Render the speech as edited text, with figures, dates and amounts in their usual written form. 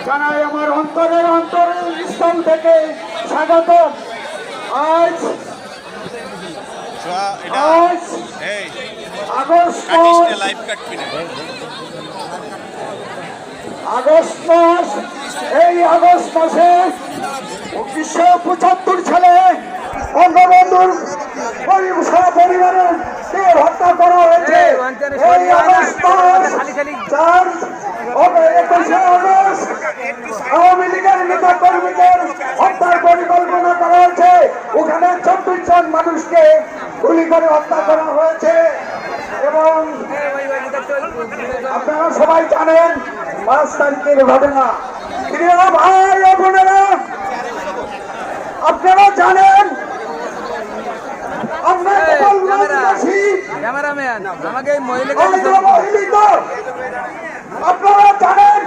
জানাই আমার অন্তরের স্থল থেকে স্বাগত। আজ আগস্ট মাস, এই আগস্ট মাসে 1975 সালে বঙ্গবন্ধুর পরিবারের হত্যা করা হয়েছে। এই আগস্ট মাস 21 আগস্ট আওয়ামী লীগের নেতা কর্মীদের হত্যার পরিকল্পনা করা হয়েছে। ওখানে 24 জন মানুষকে গুলি করে হত্যা করা হয়েছে। এবং আপনারা সবাই জানেন 5 তারিখের ঘটনা। প্রিয় ভাই ও বোনেরা, আপনারা জানেন আপনারা জানেন